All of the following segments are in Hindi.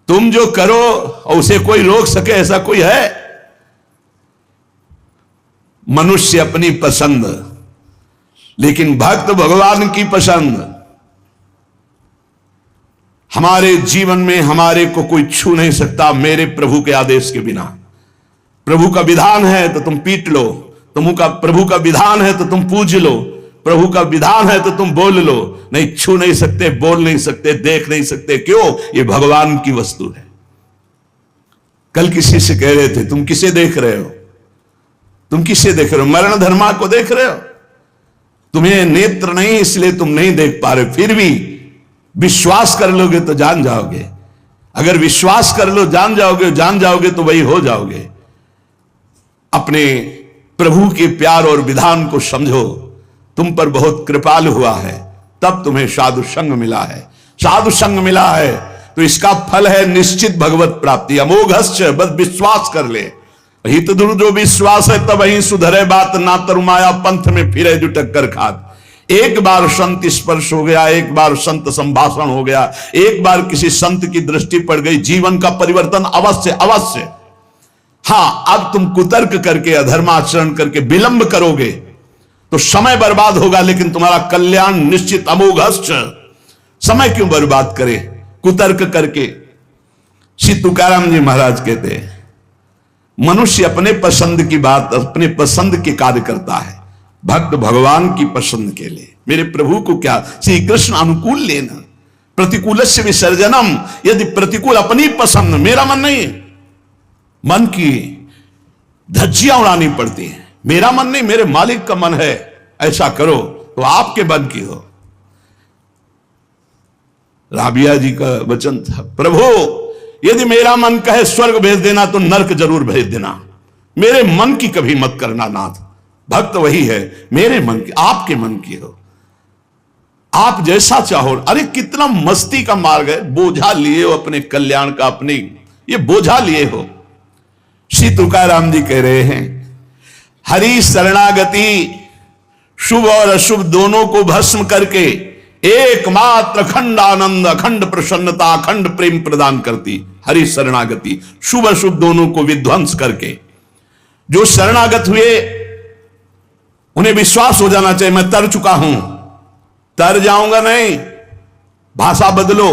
तुम जो करो और उसे कोई रोक सके ऐसा कोई है? मनुष्य अपनी पसंद, लेकिन भक्त भगवान की पसंद। हमारे जीवन में हमारे को कोई छू नहीं सकता मेरे प्रभु के आदेश के बिना। प्रभु का विधान है तो तुम पीट लो, प्रभु का विधान है तो तुम पूज लो, प्रभु का विधान है तो तुम बोल लो। नहीं, छू नहीं सकते, बोल नहीं सकते, देख नहीं सकते। क्यों? ये भगवान की वस्तु है। कल किसी से कह रहे थे, तुम किसे देख रहे हो? तुम किसे देख रहे हो? मरण धर्मा को देख रहे हो? तुम्हें नेत्र नहीं इसलिए तुम नहीं देख पा रहे। फिर भी विश्वास कर लोगे तो जान जाओगे। अगर विश्वास कर लो जान जाओगे तो वही हो जाओगे। अपने प्रभु के प्यार और विधान को समझो। तुम पर बहुत कृपालु हुआ है, तब तुम्हें साधु संग मिला है। साधु संग मिला है तो इसका फल है निश्चित भगवत प्राप्ति। अमोघश्च, बस विश्वास कर ले। हित दुर जो विश्वास है तब ही सुधरे बात, ना तरुमाया पंथ में फिरे जो टक्कर खात। एक बार संत स्पर्श हो गया, एक बार संत संभाषण हो गया, एक बार किसी संत की दृष्टि पड़ गई, जीवन का परिवर्तन अवश्य अवश्य। हाँ, अब तुम कुतर्क करके अधर्माचरण करके विलंब करोगे तो समय बर्बाद होगा, लेकिन तुम्हारा कल्याण निश्चित। अमोघश्च, समय क्यों बर्बाद करे कुतर्क करके? श्री तुकाराम जी महाराज कहते हैं, मनुष्य अपने पसंद की बात, अपने पसंद के कार्य करता है, भक्त भगवान की पसंद के लिए। मेरे प्रभु को क्या श्री कृष्ण अनुकूल लेना, प्रतिकूलस्य विसर्जनम। यदि प्रतिकूल अपनी पसंद, मेरा मन नहीं, मन की धज्जियां उड़ानी पड़ती हैं। मेरा मन नहीं, मेरे मालिक का मन है, ऐसा करो तो आपके मन की हो। राबिया जी का वचन था, प्रभु यदि मेरा मन कहे स्वर्ग भेज देना तो नरक जरूर भेज देना, मेरे मन की कभी मत करना नाथ। भक्त वही है, मेरे मन की, आपके मन की हो, आप जैसा चाहो। अरे कितना मस्ती का मार्ग है, बोझा लिए हो अपने कल्याण का, अपने ये बोझा लिए हो। श्री तुकाराम जी कह रहे हैं, हरि शरणागति शुभ और अशुभ दोनों को भस्म करके एकमात्र अखंड आनंद, अखंड प्रसन्नता, अखंड प्रेम प्रदान करती हरि शरणागति। शुभ अशुभ दोनों को विध्वंस करके जो शरणागत हुए उन्हें विश्वास हो जाना चाहिए, मैं तर चुका हूं, तर जाऊंगा नहीं, भाषा बदलो,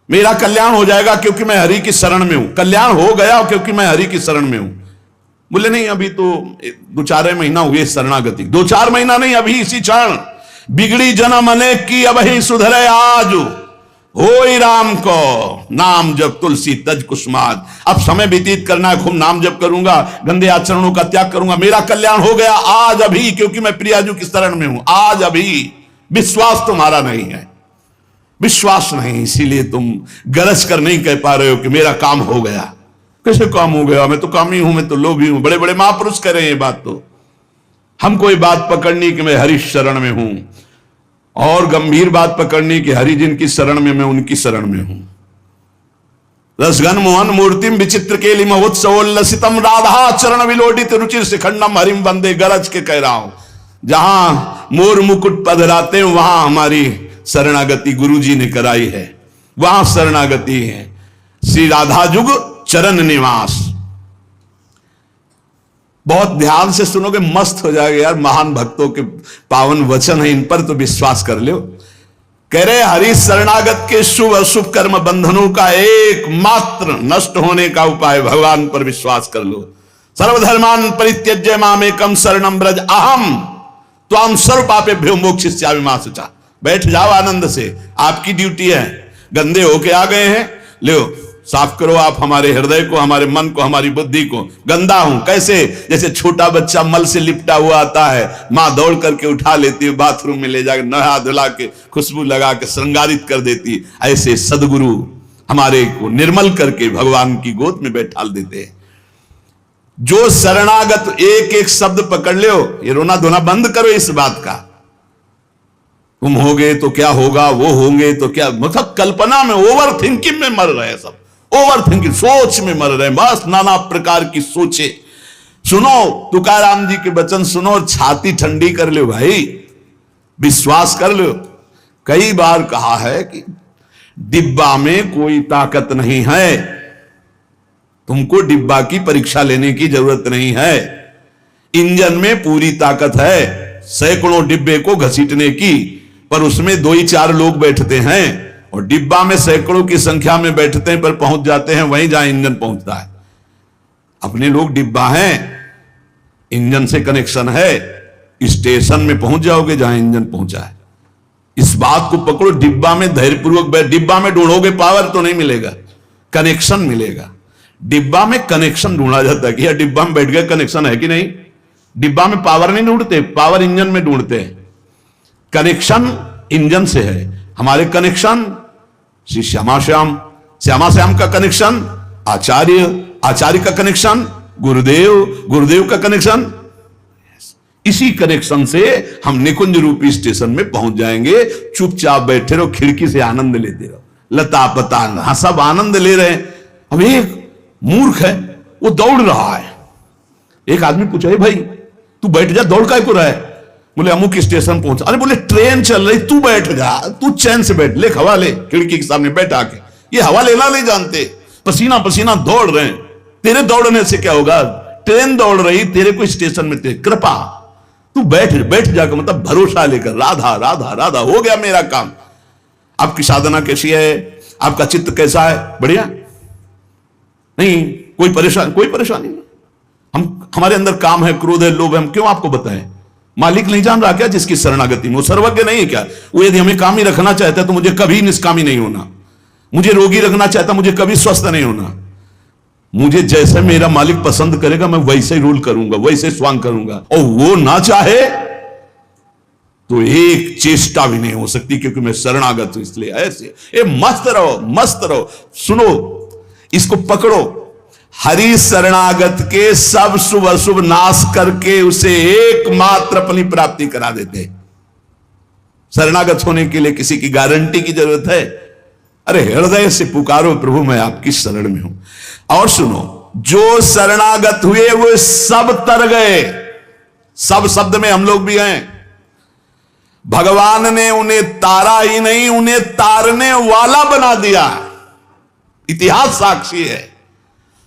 मेरा कल्याण हो जाएगा क्योंकि मैं हरि की शरण में हूं। कल्याण हो गया क्योंकि मैं हरि की शरण में हूं। बोले नहीं, अभी तो 2-4 महीना हुए शरणागति, 2-4 महीना नहीं, अभी इसी क्षण। बिगड़ी जन्म अनेक की अब ही सुधरे आज, होई राम को नाम जब तुलसी तज कुसुमाद। अब समय व्यतीत करना है, खूब नाम जप करूंगा, गंदे आचरणों का त्याग करूंगा, मेरा कल्याण हो गया आज अभी, क्योंकि मैं प्रियाजू की शरण में हूं, आज अभी। विश्वास तुम्हारा नहीं है, विश्वास नहीं, इसीलिए तुम गरज कर नहीं कह पा रहे हो कि मेरा काम हो गया। कैसे काम हो गया? मैं तो कामी हूं, मैं तो लोभी हूं। बड़े बड़े महापुरुष कह रहे हैं ये बात। तो हमको ये बात पकड़नी कि मैं हरि शरण में हूं, और गंभीर बात पकड़नी कि हरि जिनकी शरण में, मैं उनकी शरण में हूं। रसगन मोहन मूर्तिम विचित्र केलि महोत्सवोल्लसितम राधा चरण विलोडित रुचिर शिखंडम हरिम वंदे। गरज के कह रहा हूं, जहां मोर मुकुट पधराते हैं वहां हमारी शरणागति गुरु जी ने कराई है, वहां शरणागति है। श्री राधा जुग चरण निवास। बहुत ध्यान से सुनोगे, मस्त हो जाएगा यार। महान भक्तों के पावन वचन है, इन पर तो विश्वास कर लो। कह रहे हरि शरणागत के शुभ अशुभ कर्म बंधनों का एकमात्र नष्ट होने का उपाय भगवान पर विश्वास कर लो। सर्वधर्मान परित्यज्य मामेकम शरणम ब्रज अहम त्वाम सर्व पापेभ्यो मोक्षयिष्यामि मा शुचा। बैठ जाओ आनंद से, आपकी ड्यूटी है। गंदे होके आ गए हैं, लो साफ करो आप हमारे हृदय को, हमारे मन को, हमारी बुद्धि को। गंदा हूं कैसे? जैसे छोटा बच्चा मल से लिपटा हुआ आता है, मां दौड़ करके उठा लेती है, बाथरूम में ले जाकर नहा धुला के खुशबू लगा के श्रृंगारित कर देती। ऐसे सदगुरु हमारे को निर्मल करके भगवान की गोद में बैठा देते हैं। जो शरणागत, एक एक शब्द पकड़ लो, ये रोना धोना बंद करो इस बात का। तुम होगे तो क्या होगा, वो होंगे तो क्या, मतलब कल्पना में, ओवर थिंकिंग में मर रहे सब, ओवर थिंकिंग, सोच में मर रहे, बस नाना प्रकार की सोचे। सुनो तुकाराम जी के वचन सुनो और छाती ठंडी कर लो भाई, विश्वास कर लो। कई बार कहा है कि डिब्बा में कोई ताकत नहीं है, तुमको डिब्बा की परीक्षा लेने की जरूरत नहीं है। इंजन में पूरी ताकत है सैकड़ों डिब्बे को घसीटने की, पर उसमें 2 ही 4 लोग बैठते हैं, और डिब्बा में सैकड़ों की संख्या में बैठते हैं पर पहुंच जाते हैं वहीं जहां इंजन पहुंचता है। अपने लोग डिब्बा हैं, इंजन से कनेक्शन है, स्टेशन में पहुंच जाओगे जहां इंजन पहुंचा है। इस बात को पकड़ो, डिब्बा में धैर्यपूर्वक बैठ, डिब्बा में ढूंढोगे पावर तो नहीं मिलेगा, कनेक्शन मिलेगा। डिब्बा में कनेक्शन ढूंढा जाता है कि यार डिब्बा में बैठ गया, कनेक्शन है कि नहीं। डिब्बा में पावर नहीं ढूंढते, पावर इंजन में ढूंढते हैं। कनेक्शन इंजन से है। हमारे कनेक्शन श्री श्यामा श्याम, श्यामा श्याम का कनेक्शन आचार्य, आचार्य का कनेक्शन गुरुदेव, गुरुदेव का कनेक्शन। इसी कनेक्शन से हम निकुंज रूपी स्टेशन में पहुंच जाएंगे। चुपचाप बैठे रहो, खिड़की से आनंद लेते रहो, लता पतांग, हाँ सब आनंद ले रहे हैं। अब एक मूर्ख है, वो दौड़ रहा है। एक आदमी पूछा, भाई तू बैठ जा, दौड़ काय को रहा है? बोले अमुक स्टेशन पहुंचा। अरे बोले ट्रेन चल रही, तू बैठ जा, तू चैन से बैठ, ले हवा ले, खिड़की के सामने बैठ आके। ये हवा लेना नहीं जानते, पसीना पसीना दौड़ रहे हैं। तेरे दौड़ने से क्या होगा? ट्रेन दौड़ रही, तेरे को स्टेशन में तेरे कृपा, तू बैठ बैठ जाकर, मतलब भरोसा लेकर, राधा राधा राधा, हो गया मेरा काम। आपकी साधना कैसी है? आपका चित्त कैसा है? बढ़िया नहीं? कोई परेशानी नहीं। हमारे अंदर काम है, क्रोध है, लोभ है, हम क्यों आपको बताएं? मालिक नहीं जान रहा क्या जिसकी शरणागति में? वो सर्वज्ञ नहीं है क्या? वो यदि हमें काम ही रखना चाहता है तो मुझे कभी निष्कामी नहीं होना, मुझे रोगी रखना चाहता, मुझे कभी स्वस्थ नहीं होना। मुझे जैसे मेरा मालिक पसंद करेगा मैं वैसे ही रूल करूंगा, वैसे स्वांग करूंगा, और वो ना चाहे तो एक चेष्टा भी नहीं हो सकती, क्योंकि मैं शरणागत हूं। इसलिए ऐसे मस्त रहो, मस्त रहो। सुनो, इसको पकड़ो। हरि शरणागत के सब शुभ अशुभ नाश करके उसे एकमात्र अपनी प्राप्ति करा देते। शरणागत होने के लिए किसी की गारंटी की जरूरत है? अरे हृदय से पुकारो, प्रभु मैं आपकी शरण में हूं। और सुनो, जो शरणागत हुए वो सब तर गए। सब शब्द में हम लोग भी हैं। भगवान ने उन्हें तारा ही नहीं, उन्हें तारने वाला बना दिया। इतिहास साक्षी है,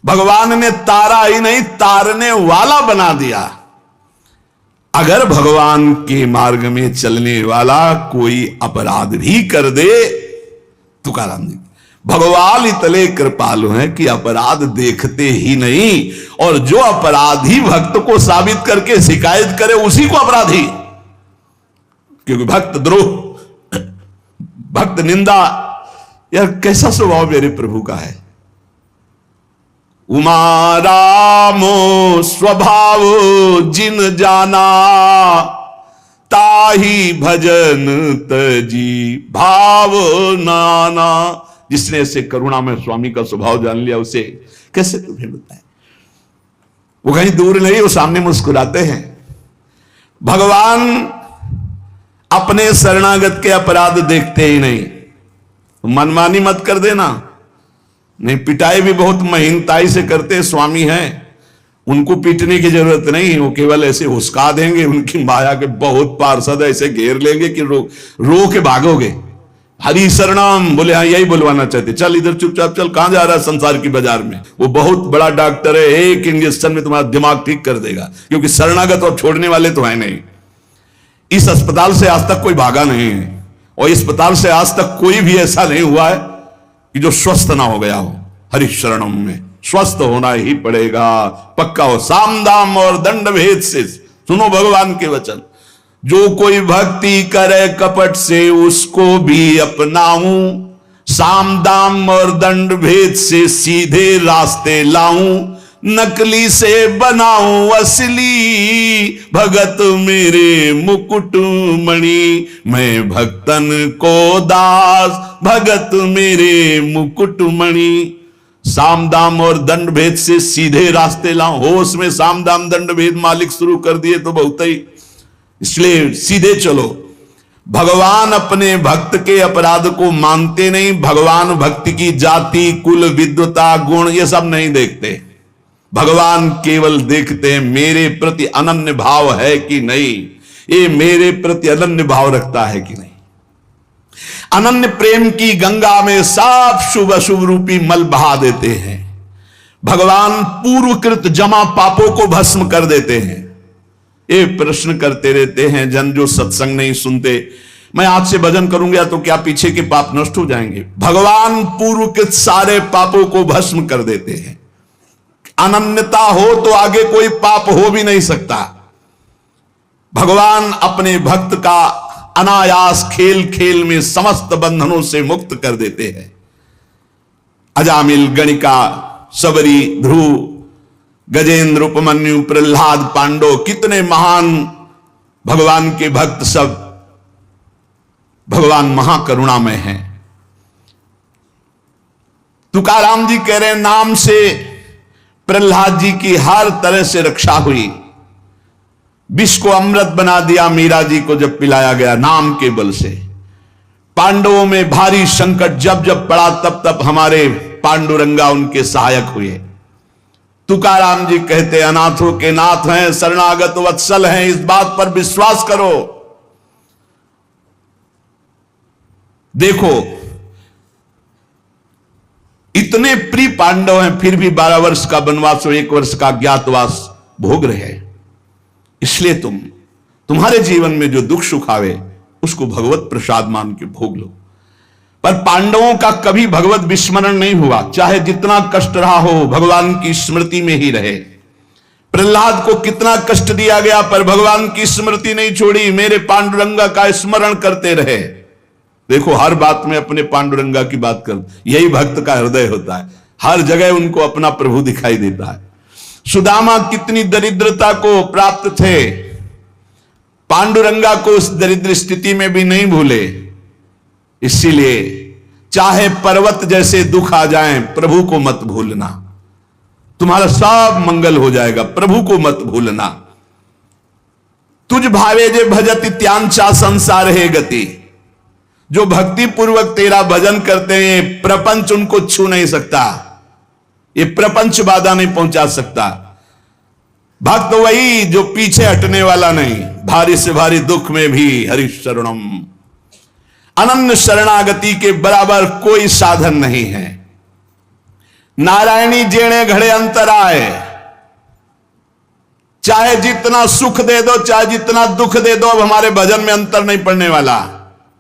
भगवान ने तारा ही नहीं तारने वाला बना दिया। अगर भगवान के मार्ग में चलने वाला कोई अपराध भी कर दे, तुकाराम जी, भगवान इतने कृपालु हैं कि अपराध देखते ही नहीं, और जो अपराधी भक्त को साबित करके शिकायत करे उसी को अपराधी। क्योंकि भक्त द्रोह, भक्त निंदा, यार कैसा स्वभाव मेरे प्रभु का है। उमा रामो स्वभाव जिन जाना, ताही भजन तजी भाव नाना। जिसने ऐसे करुणा में स्वामी का स्वभाव जान लिया, उसे कैसे तुम्हें बताए? वो कहीं दूर नहीं, वो सामने मुस्कुराते हैं। भगवान अपने शरणागत के अपराध देखते ही नहीं। मनमानी मत कर देना। नहीं, पिटाई भी बहुत महीनताई से करते स्वामी हैं, उनको पीटने की जरूरत नहीं, वो केवल ऐसे हुस्का देंगे। उनकी माया के बहुत पार्षद ऐसे घेर लेंगे कि रो के भागोगे। हरि शरणम बोले, हाँ यही बुलवाना चाहते, चल इधर चुपचाप चल, कहां जा रहा है संसार की बाजार में। वो बहुत बड़ा डॉक्टर है, एक इंजेक्शन में तुम्हारा दिमाग ठीक कर देगा, क्योंकि शरणागत और छोड़ने वाले तो है नहीं। इस अस्पताल से आज तक कोई भागा नहीं है, और इस अस्पताल से आज तक कोई भी ऐसा नहीं हुआ है कि जो स्वस्थ ना हो गया हो। हरि शरणम में स्वस्थ होना ही पड़ेगा, पक्का हो। साम दाम और दंड भेद से सुनो भगवान के वचन। जो कोई भक्ति करे कपट से उसको भी अपनाऊं, साम दाम और दंड भेद से सीधे रास्ते लाऊं, नकली से बनाऊं असली, भगत मेरे मुकुट मणि, मैं भक्तन को दास, भगत मेरे मुकुट मणि। साम दाम और दंड भेद से सीधे रास्ते लाऊं। होश में साम दाम दंड भेद मालिक शुरू कर दिए तो बहुत ही, इसलिए सीधे चलो। भगवान अपने भक्त के अपराध को मानते नहीं। भगवान भक्ति की जाति, कुल, विद्वता, गुण ये सब नहीं देखते। भगवान केवल देखते हैं मेरे प्रति अनन्य भाव है कि नहीं, ये मेरे प्रति अनन्य भाव रखता है कि नहीं। अनन्य प्रेम की गंगा में सब शुभ अशुभ रूपी मल बहा देते हैं। भगवान पूर्वकृत जमा पापों को भस्म कर देते हैं। ये प्रश्न करते रहते हैं जन जो सत्संग नहीं सुनते, मैं आज से भजन करूंगा तो क्या पीछे के पाप नष्ट हो जाएंगे? भगवान पूर्वकृत सारे पापों को भस्म कर देते हैं। अनन्यता हो तो आगे कोई पाप हो भी नहीं सकता। भगवान अपने भक्त का अनायास खेल खेल में समस्त बंधनों से मुक्त कर देते हैं। अजामिल, गणिका, सबरी, ध्रुव, गजेंद्र, उपमन्यु, प्रहलाद, पांडव, कितने महान भगवान के भक्त सब भगवान महाकरुणामय हैं। तुकाराम जी कह रहे हैं नाम से प्रहलाद जी की हर तरह से रक्षा हुई। विष को अमृत बना दिया मीरा जी को जब पिलाया गया नाम के बल से। पांडवों में भारी संकट जब जब पड़ा तब तब हमारे पांडुरंगा उनके सहायक हुए। तुकाराम जी कहते अनाथों के नाथ हैं, शरणागत वत्सल हैं, इस बात पर विश्वास करो। देखो इतने प्रिय पांडव हैं फिर भी 12 वर्ष का वनवास और 1 वर्ष का अज्ञातवास भोग रहे हैं। इसलिए तुम्हारे जीवन में जो दुख सुख आवे उसको भगवत प्रसाद मान के भोग लो। पर पांडवों का कभी भगवत विस्मरण नहीं हुआ, चाहे जितना कष्ट रहा हो भगवान की स्मृति में ही रहे। प्रहलाद को कितना कष्ट दिया गया पर भगवान की स्मृति नहीं छोड़ी, मेरे पांडुरंगा का स्मरण करते रहे। देखो हर बात में अपने पांडुरंगा की बात कर, यही भक्त का हृदय होता है। हर जगह उनको अपना प्रभु दिखाई देता है। सुदामा कितनी दरिद्रता को प्राप्त थे, पांडुरंगा को उस दरिद्र स्थिति में भी नहीं भूले। इसीलिए चाहे पर्वत जैसे दुख आ जाएं, प्रभु को मत भूलना, तुम्हारा सब मंगल हो जाएगा। प्रभु को मत भूलना। तुझ भावे जे भजति त्यांचा संसार है गति। जो भक्ति पूर्वक तेरा भजन करते हैं प्रपंच उनको छू नहीं सकता, ये प्रपंच बाधा नहीं पहुंचा सकता। भक्त वही जो पीछे हटने वाला नहीं, भारी से भारी दुख में भी हरि शरणम। अनन्य शरणागति के बराबर कोई साधन नहीं है। नारायणी जेणे घड़े अंतराय, चाहे जितना सुख दे दो चाहे जितना दुख दे दो, अब हमारे भजन में अंतर नहीं पड़ने वाला।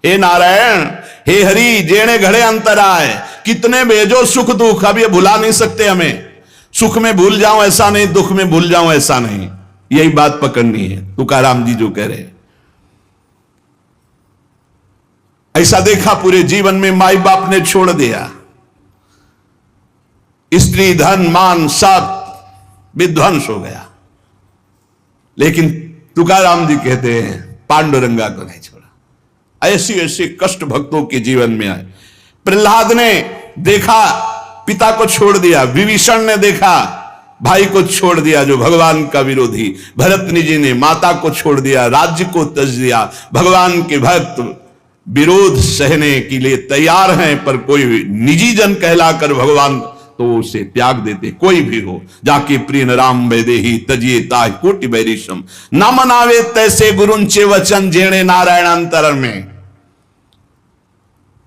हे नारायण, हे हरि, जेणे घड़े अंतराय, कितने भेजो सुख दुख, अब ये भुला नहीं सकते हमें। सुख में भूल जाऊं ऐसा नहीं, दुख में भूल जाऊं ऐसा नहीं, यही बात पकड़नी है। तुकाराम जी जो कह रहे, ऐसा देखा पूरे जीवन में माई बाप ने छोड़ दिया, स्त्री धन मान सब विध्वंस हो गया, लेकिन तुकाराम जी कहते हैं पांडुरंगा को नहीं छोड़ा। ऐसी ऐसी कष्ट भक्तों के जीवन में आए। प्रहलाद ने देखा पिता को छोड़ दिया, विभीषण ने देखा भाई को छोड़ दिया जो भगवान का विरोधी, भरतनी जी ने माता को छोड़ दिया, राज्य को त्यज दिया। भगवान के भक्त विरोध सहने के लिए तैयार हैं, पर कोई निजी जन कहलाकर भगवान तो उसे त्याग देते। कोई भी हो जाके प्रिय राम वैदेही तजिए ताहि कोटि बैरिशम, न मनावे तैसे गुरुंचे वचन जेणे नारायण अंतर में।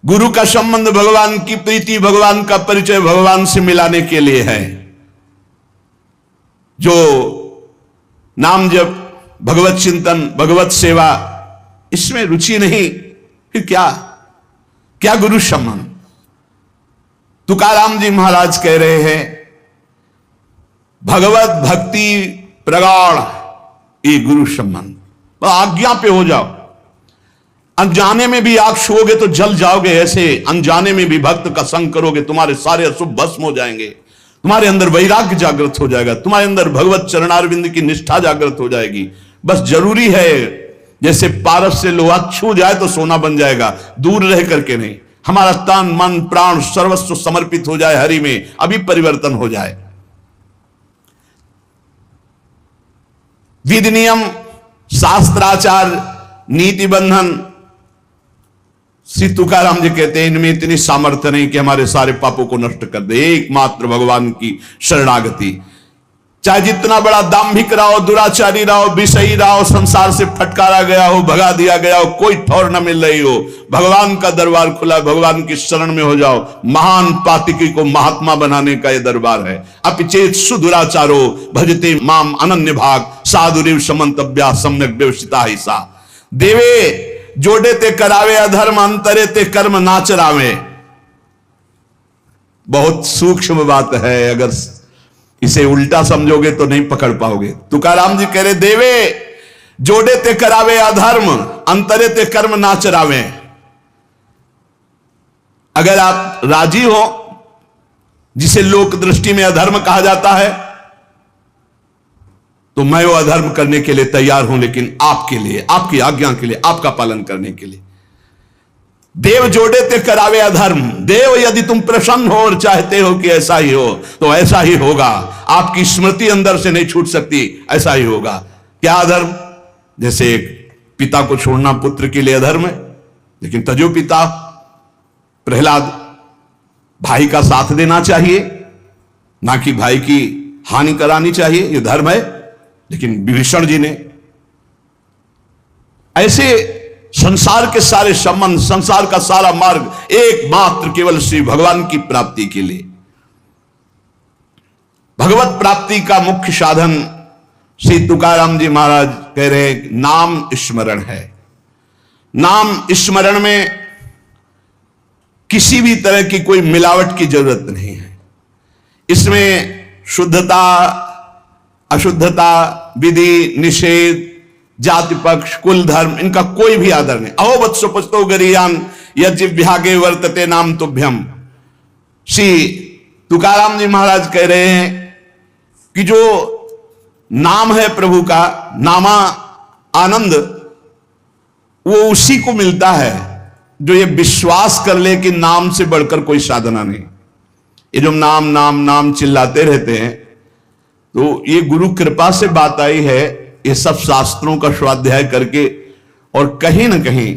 गुरु का संबंध भगवान की प्रीति, भगवान का परिचय भगवान से मिलाने के लिए है। जो नाम जप, भगवत चिंतन, भगवत सेवा, इसमें रुचि नहीं, फिर क्या क्या गुरु संबंध। तुकाराम जी महाराज कह रहे हैं भगवत भक्ति प्रगाढ़ ये गुरु संबंध। आज्ञा पे हो जाओ, अनजाने में भी आग छुओगे तो जल जाओगे, ऐसे अनजाने में भी भक्त का संग करोगे तुम्हारे सारे अशुभ भस्म हो जाएंगे, तुम्हारे अंदर वैराग्य जागृत हो जाएगा, तुम्हारे अंदर भगवत चरणारविंद की निष्ठा जागृत हो जाएगी। बस जरूरी है जैसे पारस से लोहा छू जाए तो सोना बन जाएगा, दूर रह करके नहीं। हमारा तन मन प्राण सर्वस्व समर्पित हो जाए हरि में, अभी परिवर्तन हो जाए। विधि नियम शास्त्राचार नीति बंधन, श्री तुकाराम जी कहते हैं इनमें इतनी सामर्थ्य नहीं कि हमारे सारे पापों को नष्ट कर दे। एकमात्र भगवान की शरणागति। चाहे जितना बड़ा दाम्भिक रहा हो, दुराचारी रहा हो, विषयी रहा हो, संसार से फटकारा गया हो, भगा दिया गया हो, कोई ठौर न मिल रही हो, भगवान का दरबार खुला, भगवान की शरण में हो जाओ। महान पातिकी को महात्मा बनाने का यह दरबार है। अपिचेत सुदुराचारो भजते माम अनन्य भाग साधुरिव समंतव्या सम्यक व्यवस्थिता ही सा। देवे जोड़े ते करावे अधर्म, अंतरे ते कर्म नाचरावे। बहुत सूक्ष्म बात है, अगर इसे उल्टा समझोगे तो नहीं पकड़ पाओगे। तुकाराम जी कह रहे, देवे जोड़े ते करावे अधर्म, अंतरे ते कर्म ना चरावे। अगर आप राजी हो, जिसे लोक दृष्टि में अधर्म कहा जाता है, तो मैं वो अधर्म करने के लिए तैयार हूं, लेकिन आपके लिए, आपकी आज्ञा के लिए, आपका पालन करने के लिए। देव जोड़े ते करावे अधर्म। देव यदि तुम प्रसन्न हो और चाहते हो कि ऐसा ही हो, तो ऐसा ही होगा। आपकी स्मृति अंदर से नहीं छूट सकती, ऐसा ही होगा। क्या अधर्म? जैसे पिता को छोड़ना पुत्र के लिए अधर्म है, लेकिन तजो पिता प्रहलाद, भाई का साथ देना चाहिए, ना कि भाई की हानि करानी चाहिए, यह धर्म है। लेकिन विभीषण जी ने ऐसे संसार के सारे संबंध, संसार का सारा मार्ग एकमात्र केवल श्री भगवान की प्राप्ति के लिए, भगवत प्राप्ति का मुख्य साधन श्री तुकाराम जी महाराज कह रहे हैं, नाम स्मरण है। नाम स्मरण में किसी भी तरह की कोई मिलावट की जरूरत नहीं है। इसमें शुद्धता, अशुद्धता, विधि निषेध, जाति पक्ष, कुल धर्म, इनका कोई भी आदर नहीं। अहो वत्सो पचतो गरियान यज्ञ वर्तते नाम तुभ्यम। श्री तुकाराम जी महाराज कह रहे हैं कि जो नाम है प्रभु का, नामा आनंद, वो उसी को मिलता है जो ये विश्वास कर ले कि नाम से बढ़कर कोई साधना नहीं। ये जो नाम नाम नाम चिल्लाते रहते हैं, तो ये गुरु कृपा से बात आई है। ये सब शास्त्रों का स्वाध्याय करके, और कहीं ना कहीं,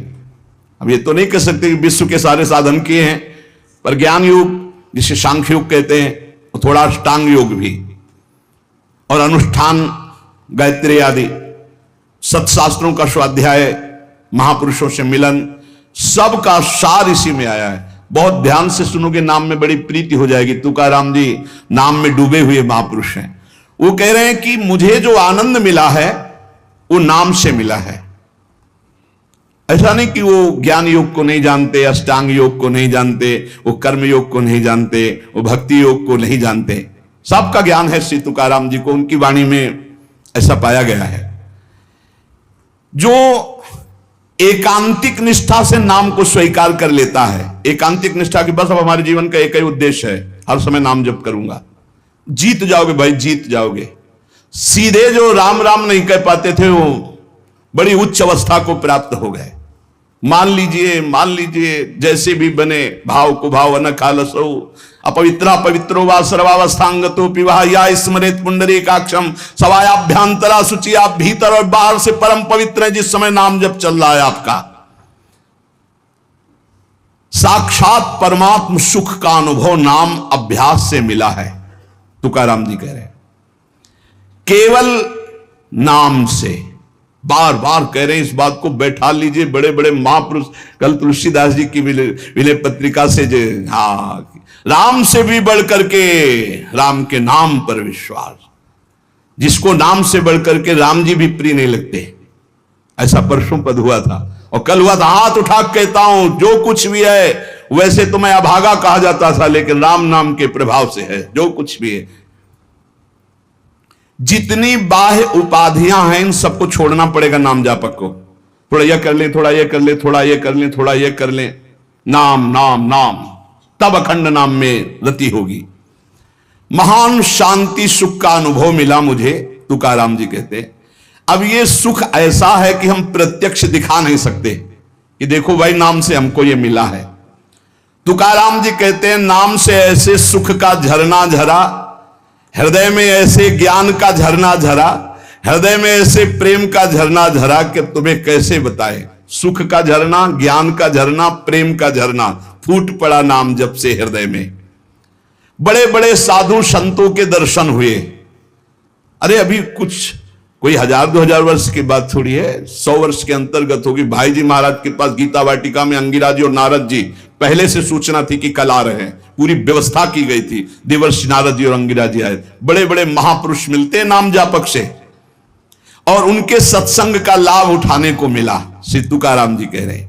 अब ये तो नहीं कह सकते कि विश्व के सारे साधन किए हैं, पर ज्ञान योग जिसे सांख्य योग कहते हैं, और थोड़ा अष्टांग योग भी, और अनुष्ठान, गायत्री आदि सत्शास्त्रों का स्वाध्याय, महापुरुषों से मिलन, सबका सार इसी में आया है। बहुत ध्यान से सुनोगे, नाम में बड़ी प्रीति हो जाएगी। तुकाराम जी नाम में डूबे हुए महापुरुष हैं। वो कह रहे हैं कि मुझे जो आनंद मिला है वो नाम से मिला है। ऐसा नहीं कि वो ज्ञान योग को नहीं जानते, अष्टांग योग को नहीं जानते, वो कर्म योग को नहीं जानते, वो भक्ति योग को नहीं जानते। सबका ज्ञान है श्री तुकाराम जी को, उनकी वाणी में ऐसा पाया गया है। जो एकांतिक निष्ठा से नाम को स्वीकार कर लेता है, एकांतिक निष्ठा की बस अब हमारे जीवन का एक ही उद्देश्य है, हर समय नाम जप करूंगा, जीत जाओगे भाई, जीत जाओगे। सीधे जो राम राम नहीं कह पाते थे, वो बड़ी उच्च अवस्था को प्राप्त हो गए। मान लीजिए जैसे भी बने, भाव को भाव न खालसो, अपवित्रा पवित्रो वा सर्वावस्थांगतो पिवाह या स्मरेत पुंडरीकाक्षम सवायाभ्यांतरा शुचिया, भीतर और बाहर से परम पवित्र है जिस समय नाम जब चल रहा है आपका। साक्षात परमात्म सुख का अनुभव नाम अभ्यास से मिला है, तुकाराम जी कह रहे हैं। केवल नाम से, बार बार कह रहे हैं इस बात को, बैठा लीजिए। बड़े बड़े महापुरुष, कल तुलसीदास जी की विनय पत्रिका से जो, हाँ, राम से भी बढ़कर के राम के नाम पर विश्वास, जिसको नाम से बढ़कर के राम जी भी प्रिय नहीं लगते, ऐसा परसों पद हुआ था। और कल हुआ था, हाथ उठा कहता हूं जो कुछ भी है, वैसे तो मैं अभागा कहा जाता था, लेकिन राम नाम के प्रभाव से है जो कुछ भी है। जितनी बाह्य उपाधियां हैं, इन सबको छोड़ना पड़ेगा नाम जापक को। थोड़ा यह कर ले, थोड़ा यह कर ले, थोड़ा यह कर ले, थोड़ा यह कर ले, नाम नाम नाम, तब अखंड नाम में रति होगी। महान शांति सुख का अनुभव मिला मुझे, तुकाराम जी कहते। अब ये सुख ऐसा है कि हम प्रत्यक्ष दिखा नहीं सकते कि देखो भाई नाम से हमको ये मिला है। तुकाराम जी कहते हैं, नाम से ऐसे सुख का झरना झरा, हृदय में ऐसे ज्ञान का झरना झरा, हृदय में ऐसे प्रेम का झरना झरा कि तुम्हें कैसे बताए। सुख का झरना, ज्ञान का झरना, प्रेम का झरना फूट पड़ा नाम जब से हृदय में। बड़े बड़े साधु संतों के दर्शन हुए, अरे अभी कुछ कोई 1000-2000 वर्ष की बात थोड़ी है, 100 वर्ष के अंतर्गत होगी। भाई जी महाराज के पास गीता वाटिका में अंगिरा जी और नारद जी पहले से सूचना थी कि कल आ रहे हैं, पूरी व्यवस्था की गई थी। देवर्षि नारद जी और अंगिरा जी आए। बड़े बड़े महापुरुष मिलते हैं नाम जापक से, और उनके सत्संग का लाभ उठाने को मिला। श्री तुकाराम जी कह रहे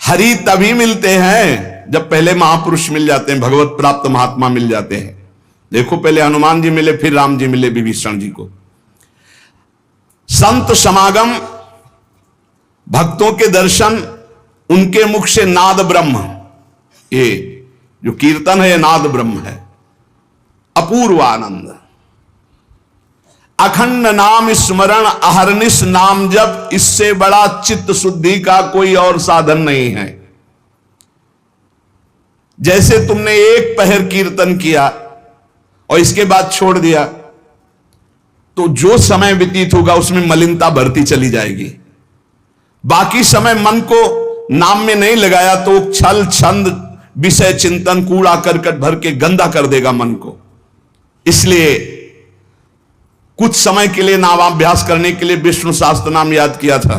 हरि तभी मिलते हैं जब पहले महापुरुष मिल जाते हैं, भगवत प्राप्त महात्मा मिल जाते हैं। देखो पहले हनुमान जी मिले, फिर राम जी मिले विभीषण जी को। संत समागम, भक्तों के दर्शन, उनके मुख से नाद ब्रह्म, ये जो कीर्तन है ये नाद ब्रह्म है। अपूर्व आनंद, अखंड नाम स्मरण, अहरनिश नाम जप, इससे बड़ा चित्त शुद्धि का कोई और साधन नहीं है। जैसे तुमने एक पहर कीर्तन किया और इसके बाद छोड़ दिया, तो जो समय व्यतीत होगा उसमें मलिनता बढ़ती चली जाएगी। बाकी समय मन को नाम में नहीं लगाया तो छल छंद विषय चिंतन कूड़ा करकट भर के गंदा कर देगा मन को। इसलिए कुछ समय के लिए नामाभ्यास करने के लिए विष्णु शास्त्र नाम याद किया था।